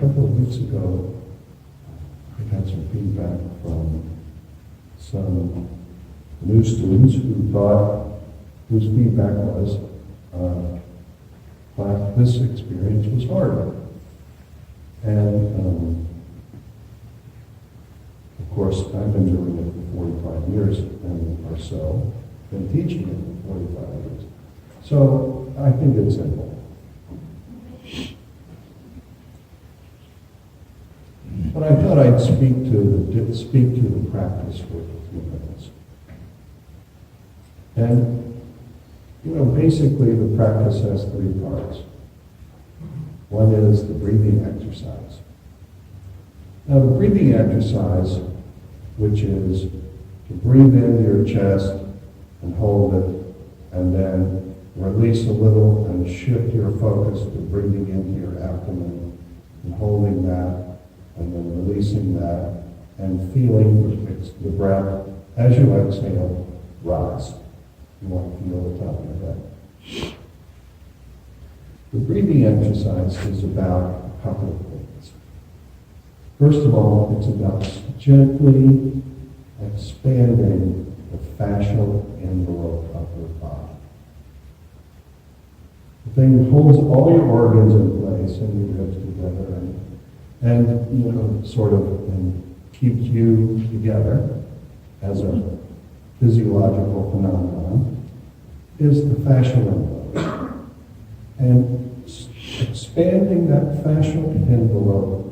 couple of weeks ago, I got some feedback from some new students whose feedback was, this experience was harder. And of course, I've been doing it for 45 years and or so, been teaching it for 45 years. So I think it's simple. But I thought I'd speak to the practice for a few minutes. And basically the practice has three parts. One is the breathing exercise. Now the breathing exercise, which is to breathe into your chest and hold it, and then release a little and shift your focus to breathing into your abdomen and holding that, and then releasing that, and feeling the breath as you exhale rise. You want to feel the top of your head. The breathing exercise is about a couple of things. First of all, it's about gently expanding the fascial envelope of your body. The thing that holds all your organs in place and your ribs together and sort of keeps you together as a physiological phenomenon is the fascial envelope. And expanding that fascial envelope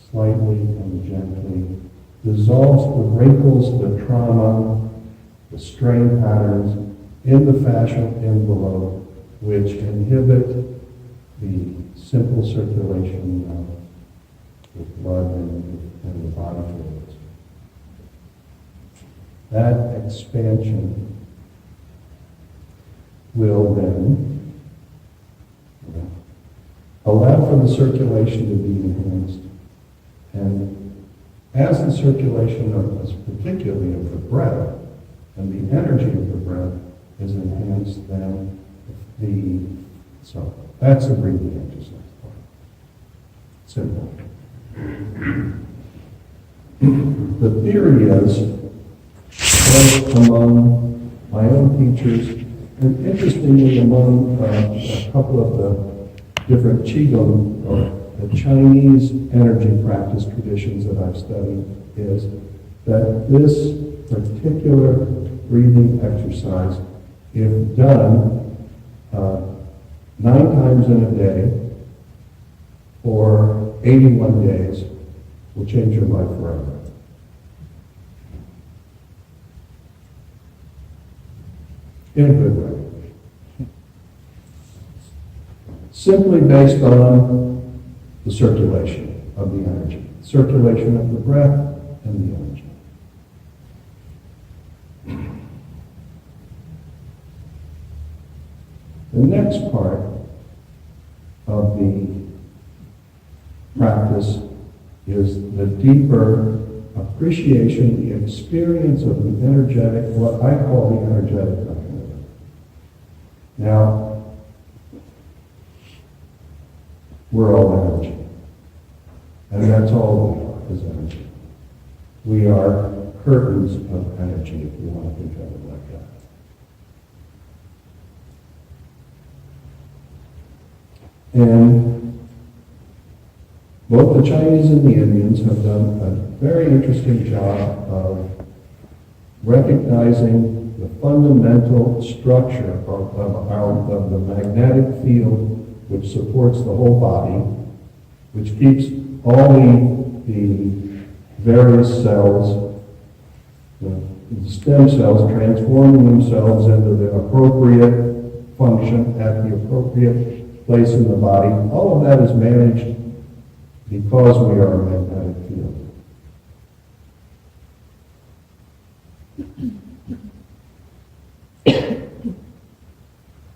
slightly and gently dissolves the wrinkles, the trauma, the strain patterns in the fascial envelope, which inhibit the simple circulation of the blood and the body fluids. That expansion will then allow for the circulation to be enhanced. And as the circulation particularly of the breath, and the energy of the breath is enhanced, then so that's a breathing exercise part. Simple. The theory is, both among my own teachers, and interestingly among a couple of the different Qigong, or the Chinese energy practice traditions that I've studied, is that this particular breathing exercise, if done 9 times in a day for 81 days, will change your life forever. In a good way. Simply based on the circulation of the energy, circulation of the breath and the energy. The next part of the practice is the deeper appreciation, the experience of the energetic, what I call the energetic mechanism. Now, we're all energy. And that's all we are, is energy. We are curtains of energy, if you want to think of it like that. And both the Chinese and the Indians have done a very interesting job of recognizing the fundamental structure of the magnetic field which supports the whole body, which keeps all the various cells, the stem cells, transforming themselves into the appropriate function at the appropriate place in the body. All of that is managed because we are a magnetic field.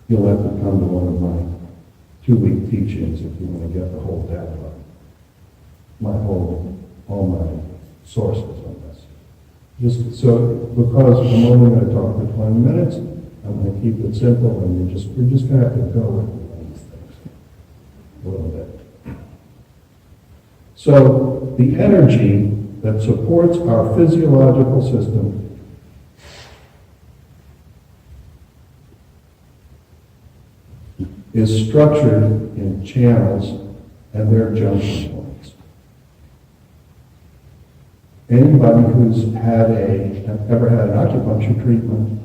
You'll have to come to one of my 2-week teachings if you want to get the whole data, all my sources on this. Just so, because I'm only going to talk for 20 minutes, I'm going to keep it simple, and we're just going to have to go with these things a little bit. So the energy that supports our physiological system is structured in channels and their junction points. Anybody who's ever had an acupuncture treatment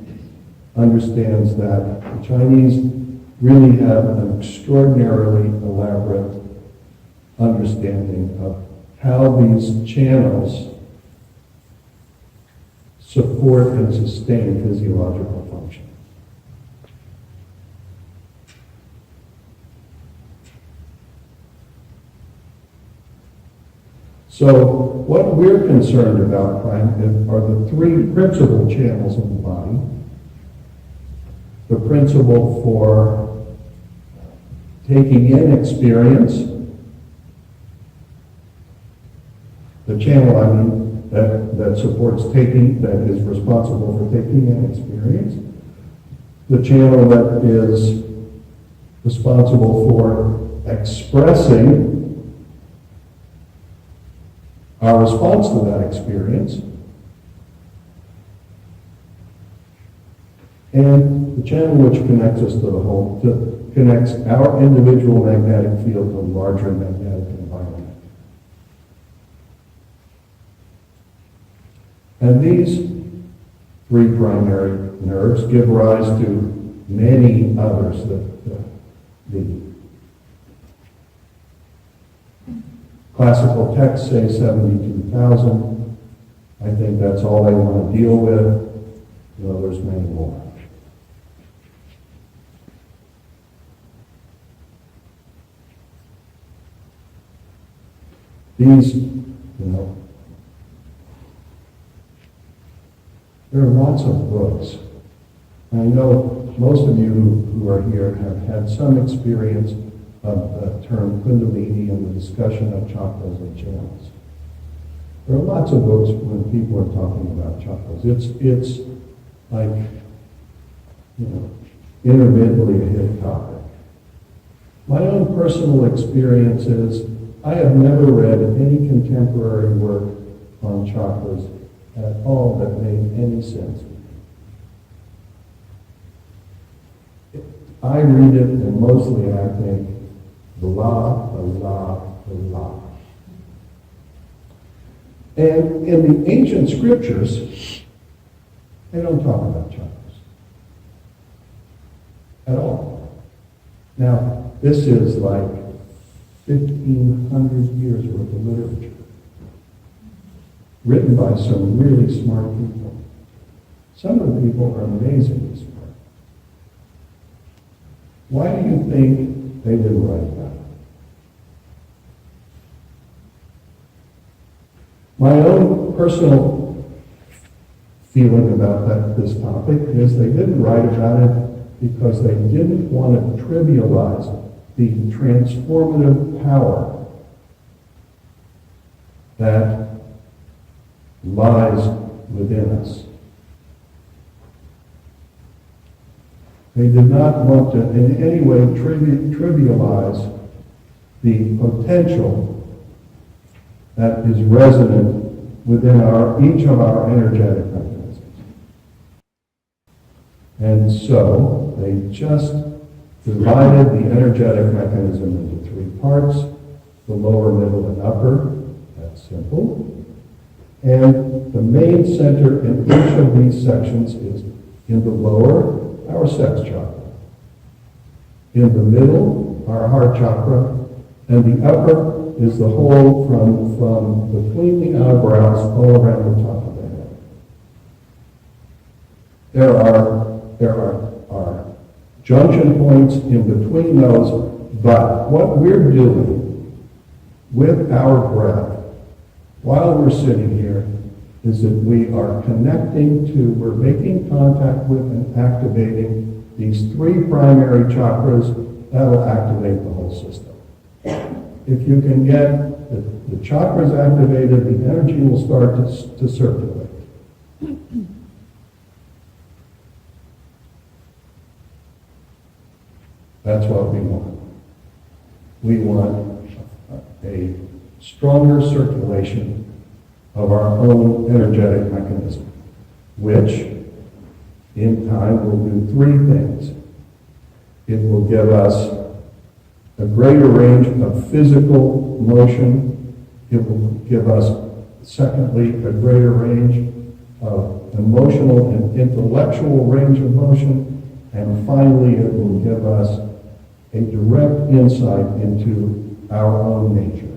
understands that the Chinese really have an extraordinarily elaborate understanding of how these channels support and sustain physiological function. So what we're concerned about are the three principal channels in the body. The principle for taking in experience, the channel, that supports taking, that is responsible for taking in experience, the channel that is responsible for expressing our response to that experience, and the channel which connects us to the whole, connects our individual magnetic field to a larger magnetic environment. And these three primary nerves give rise to many others. The classical texts say 72,000. I think that's all they want to deal with. There's many more. These, there are lots of books. I know most of you who are here have had some experience of the term Kundalini and the discussion of chakras and channels. There are lots of books when people are talking about chakras. It's like, intermittently a hit topic. My own personal experience is I have never read any contemporary work on chakras at all that made any sense. I read it and mostly I think, blah, blah, blah. And in the ancient scriptures, they don't talk about chakras at all. Now, this is like 1,500 years worth of literature, written by some really smart people. Some of the people are amazingly smart. Why do you think they didn't write about it? My own personal feeling about this topic is they didn't write about it because they didn't want to trivialize the transformative power that lies within us. They did not want to in any way trivialize the potential that is resonant within each of our energetic mechanisms. And so they just divided the energetic mechanism into three parts: the lower, middle, and upper. That's simple. And the main center in each of these sections is in the lower, our sex chakra. In the middle, our heart chakra. And the upper is the whole from between the eyebrows all around the top of the head. There are junction points in between those, but what we're doing with our breath while we're sitting here is that we are we're making contact with and activating these three primary chakras that'll activate the whole system. If you can get the chakras activated, the energy will start to circulate. That's what we want. We want a stronger circulation of our own energetic mechanism, which in time will do three things. It will give us a greater range of physical motion. It will give us, secondly, a greater range of emotional and intellectual range of motion. And finally, it will give us a direct insight into our own nature.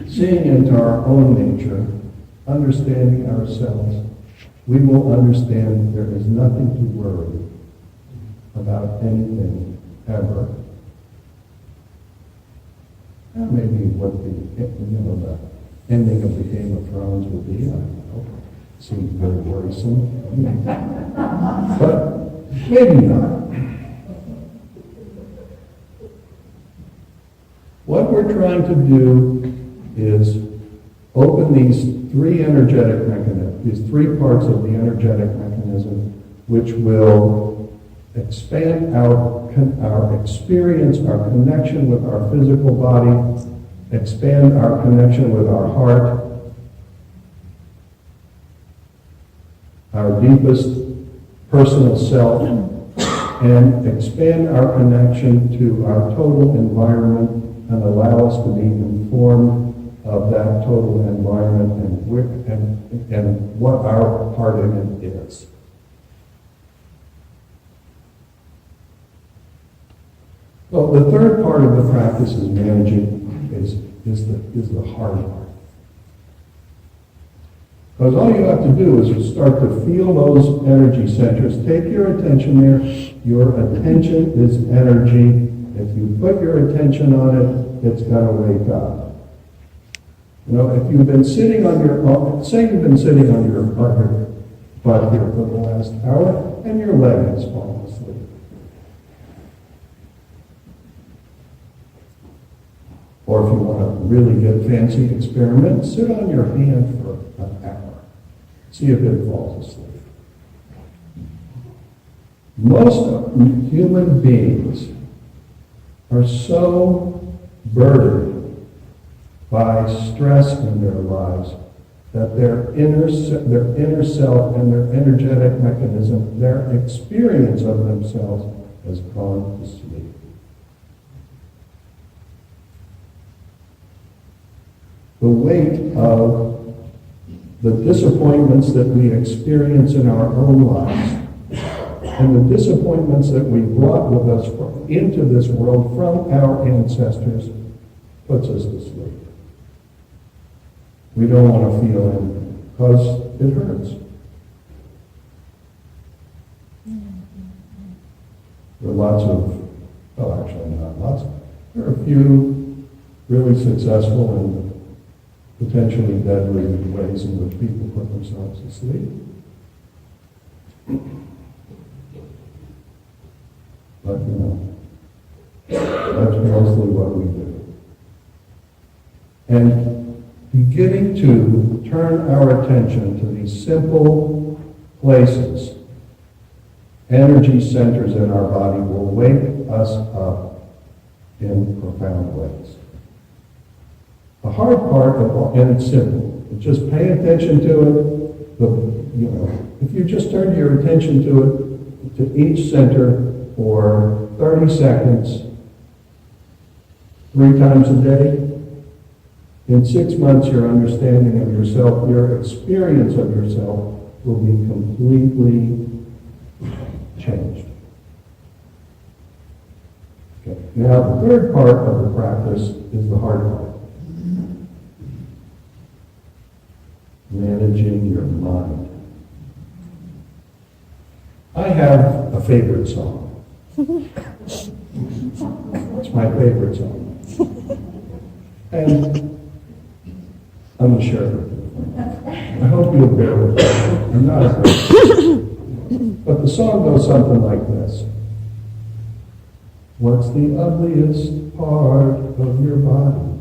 Seeing into our own nature, understanding ourselves, we will understand there is nothing to worry about anything ever. That may be what the ending of the Game of Thrones will be. I don't know. Seems very worrisome. But maybe not. What we're trying to do is open these three energetic mechanisms, these three parts of the energetic mechanism, which will expand our experience, our connection with our physical body, expand our connection with our heart, our deepest personal self, and expand our connection to our total environment and allow us to be informed of that total environment and what our part in it is. Well, the third part of the practice is managing, is the hard part. Because all you have to do is start to feel those energy centers. Take your attention there. Your attention is energy. If you put your attention on it, it's going to wake up. You know, if you've been sitting on your, say you've been sitting on your butt here for the last hour, and your leg has fallen asleep. Or if you want to really get fancy experiment, sit on your hand for an hour. See if it falls asleep. Most human beings are so burdened by stress in their lives that their inner self and their energetic mechanism, their experience of themselves has gone to sleep. The weight of the disappointments that we experience in our own lives and the disappointments that we brought with us into this world from our ancestors puts us to sleep. We don't want to feel it because it hurts. There are lots of, well, actually not lots, there are a few really successful and potentially deadly ways in which people put themselves to sleep. But, you know, that's mostly what we do. And beginning to turn our attention to these simple places, energy centers in our body will wake us up in profound ways. The hard part, and it's simple, just pay attention to it. If you just turn your attention to it, to each center for 30 seconds, 3 times a day, in 6 months your understanding of yourself, your experience of yourself will be completely changed. Okay. Now, the third part of the practice is the hard part. Managing your mind. I have a favorite song. It's my favorite song. And I'm going to share it with you. I hope you'll bear with me. I'm not afraid. But the song goes something like this. What's the ugliest part of your body?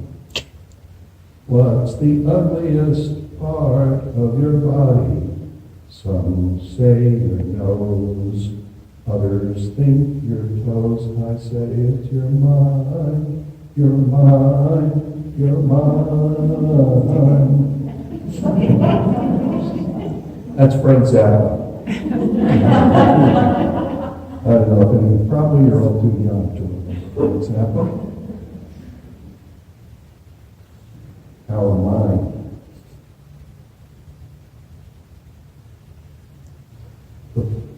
What's the ugliest part of your body? Some say your nose, Others think your toes, I say it's your mind, your mind, your mind. That's Fred Zappa. I don't know if any, probably you're all too young to remember Fred Zappa. Our mind.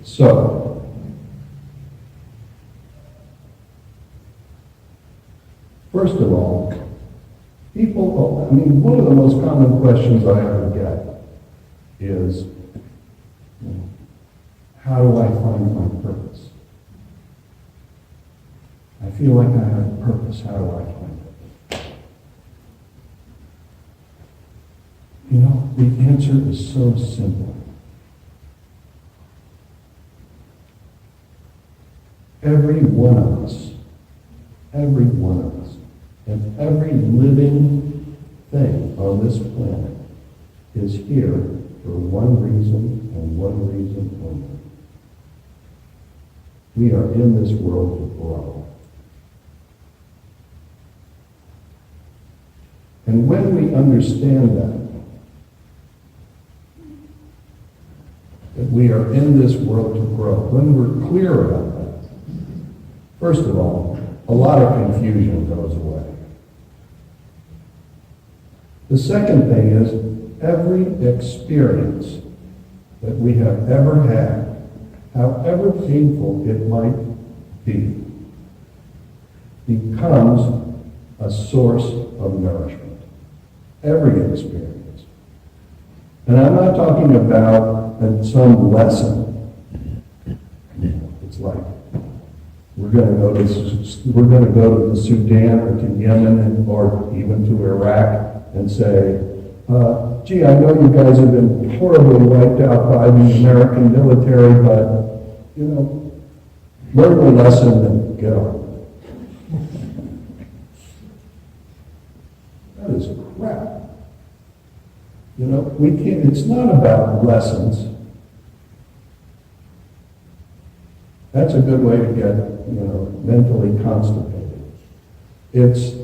So, first of all, people, one of the most common questions I ever get is, how do I find my purpose? I feel like I have a purpose, how do I find it? The answer is so simple. Every one of us, and every living thing on this planet is here for one reason and one reason only. We are in this world to grow. And when we understand that we are in this world to grow, when we're clear about that, first of all, a lot of confusion goes away. The second thing is, every experience that we have ever had, however painful it might be, becomes a source of nourishment. Every experience. And I'm not talking about some lesson. It's like, we're going to go to the Sudan or to Yemen or even to Iraq and say, gee, I know you guys have been horribly wiped out by the American military, but, learn the lesson and get on. That is crap. We can't, it's not about lessons. That's a good way to get, mentally constipated. It's,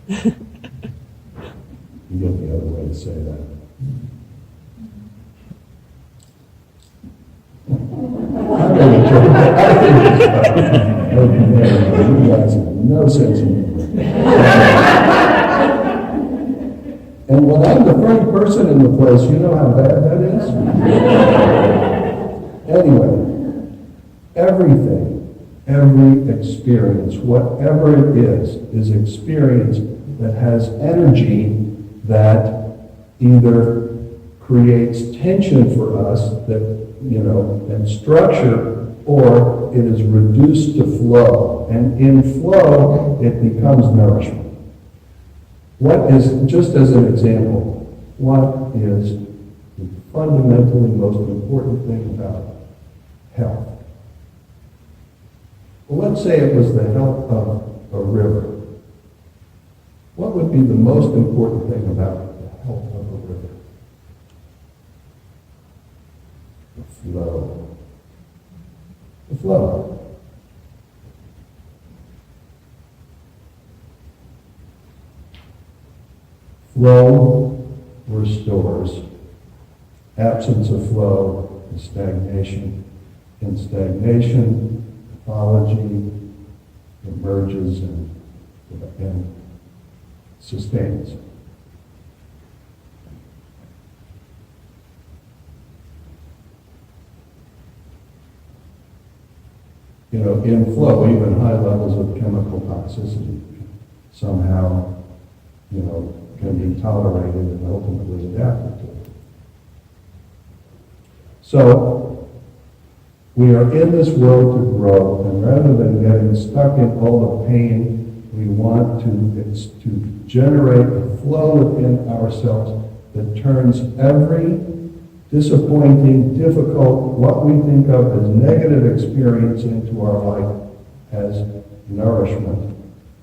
you get the other way to say that. You guys have no sense of humor. And when I'm the first person in the place, you know how bad that is? Anyway, everything, every experience, whatever it is experience that has energy that either creates tension for us, and structure, or it is reduced to flow. And in flow, it becomes nourishment. What is, just as an example, what is the fundamentally most important thing about health? Well, let's say it was the health of a river. What would be the most important thing about the health of a river? The flow. The flow. Flow restores. Absence of flow is stagnation. In stagnation, pathology emerges and sustains. In flow, even high levels of chemical toxicity somehow, can be tolerated and ultimately adapted to. So, we are in this world to grow, and rather than getting stuck in all the pain, we want to generate a flow within ourselves that turns every disappointing, difficult, what we think of as negative experience into our life as nourishment,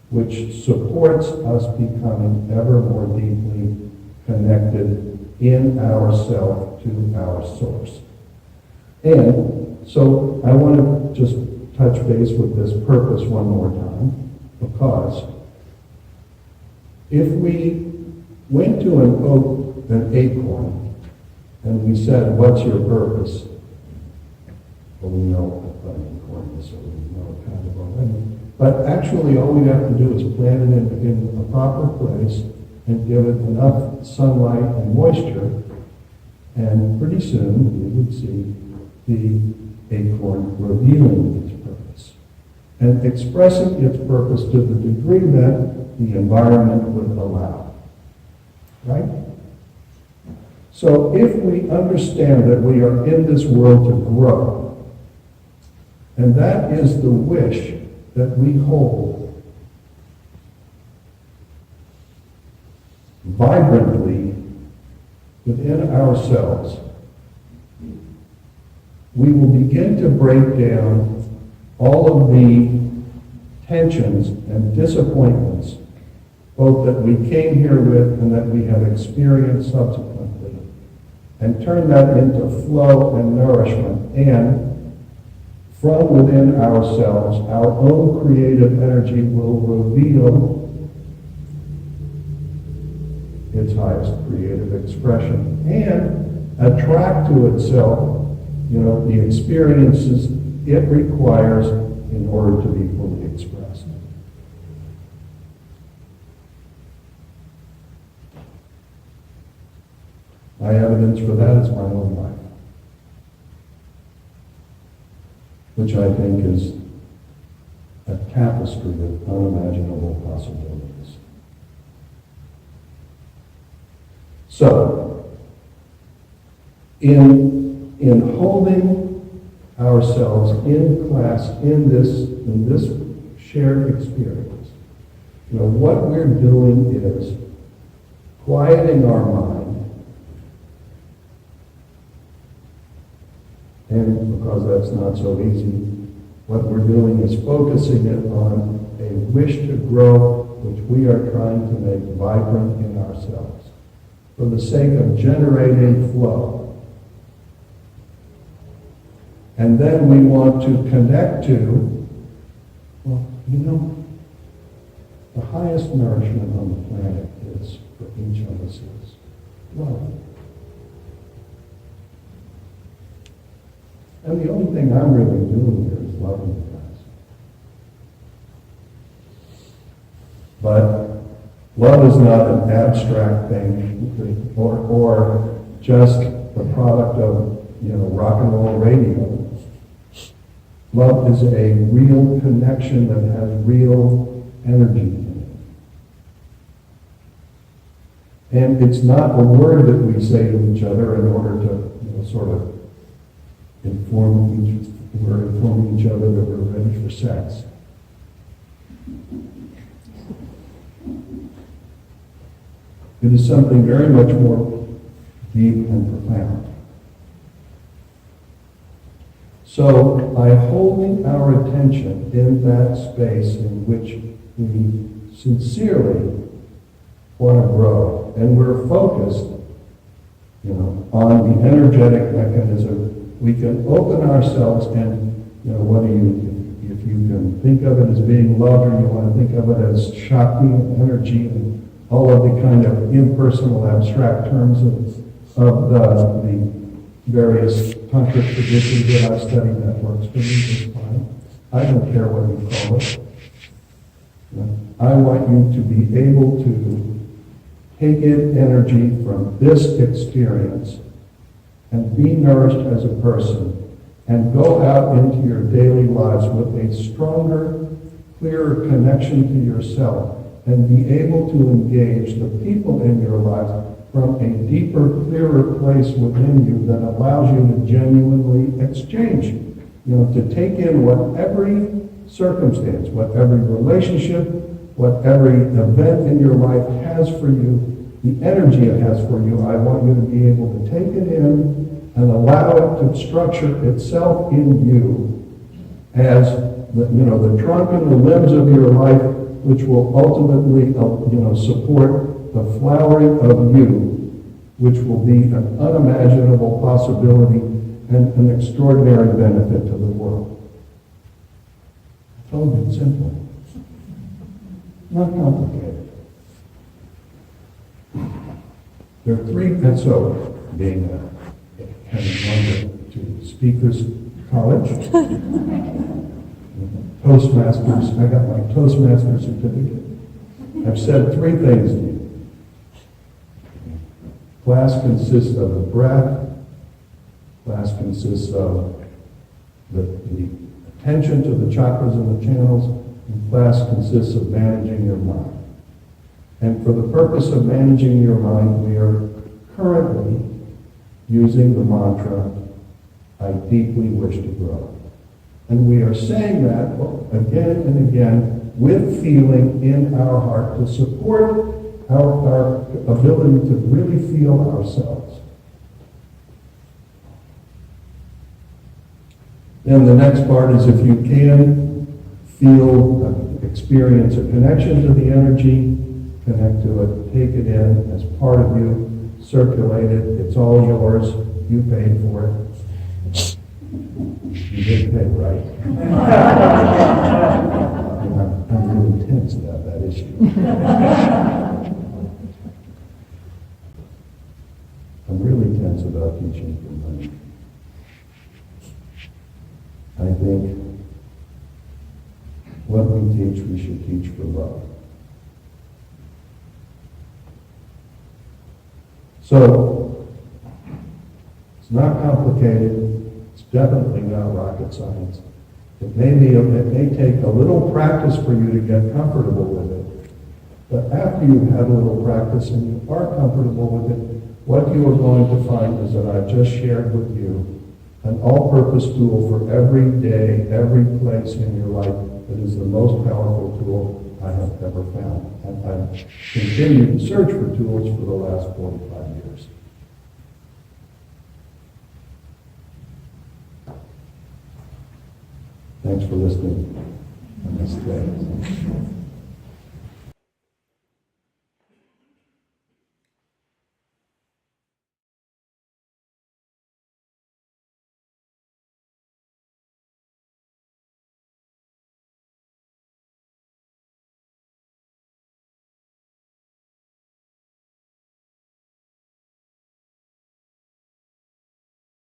which supports us becoming ever more deeply connected in ourself to our source. And so I want to just touch base with this purpose one more time, because if we went to an acorn and we said, what's your purpose? Well, we know what an acorn is, so we know it kind of already. But actually, all we have to do is plant it in a proper place and give it enough sunlight and moisture, and pretty soon we would see the acorn revealing its purpose and expressing its purpose to the degree that the environment would allow. Right? So if we understand that we are in this world to grow, and that is the wish that we hold vibrantly within ourselves, we will begin to break down all of the tensions and disappointments, both that we came here with and that we have experienced subsequently, and turn that into flow and nourishment. And from within ourselves, our own creative energy will reveal its highest creative expression and attract to itself, the experiences it requires in order to be fully expressed. My evidence for that is my own life, which I think is a tapestry of unimaginable possibilities. So, in holding ourselves in class in this shared experience, what we're doing is quieting our mind, and because that's not so easy, what we're doing is focusing it on a wish to grow, which we are trying to make vibrant in ourselves, for the sake of generating flow. And then we want to connect to, the highest nourishment on the planet is, for each of us, is love. And the only thing I'm really doing here is loving you guys. But love is not an abstract thing or just the product of rock and roll radio. Love is a real connection that has real energy in it. And it's not a word that we say to each other in order to sort of informing each other that we're ready for sex. It is something very much more deep and profound. So, by holding our attention in that space in which we sincerely want to grow, and we're focused, on the energetic mechanism, we can open ourselves and, if you can think of it as being love, or you want to think of it as Shakti and energy and all of the kind of impersonal abstract terms of the various tantric traditions that I've studied, that works for me just fine. I don't care what you call it. I want you to be able to take in energy from this experience and be nourished as a person and go out into your daily lives with a stronger, clearer connection to yourself and be able to engage the people in your lives from a deeper, clearer place within you that allows you to genuinely exchange, to take in what every circumstance, what every relationship, what every event in your life has for you, the energy it has for you. I want you to be able to take it in and allow it to structure itself in you as the trunk and the limbs of your life, which will ultimately, support the flowering of you, which will be an unimaginable possibility and an extraordinary benefit to the world. I told you it's simple. Not complicated. There are three, and so, having gone to Speakers College, Toastmasters, I got my Toastmaster certificate. I've said three things to you. Class consists of the breath, class consists of the attention to the chakras and the channels, and class consists of managing your mind. And for the purpose of managing your mind, we are currently using the mantra, I deeply wish to grow. And we are saying that again and again with feeling in our heart to support our ability to really feel ourselves. Then the next part is if you can feel, experience a connection to the energy, connect to it, take it in as part of you, circulate it, it's all yours, you paid for it. You did pay, right? I'm really tense about that issue. I'm really tense about teaching for money. I think what we teach, we should teach for love. So, it's not complicated. It's definitely not rocket science. It may take a little practice for you to get comfortable with it. But after you've had a little practice and you are comfortable with it, what you are going to find is that I've just shared with you an all-purpose tool for every day, every place in your life that is the most powerful tool I have ever found. And I've continued to search for tools for the last 45 years. Thanks for listening on this day.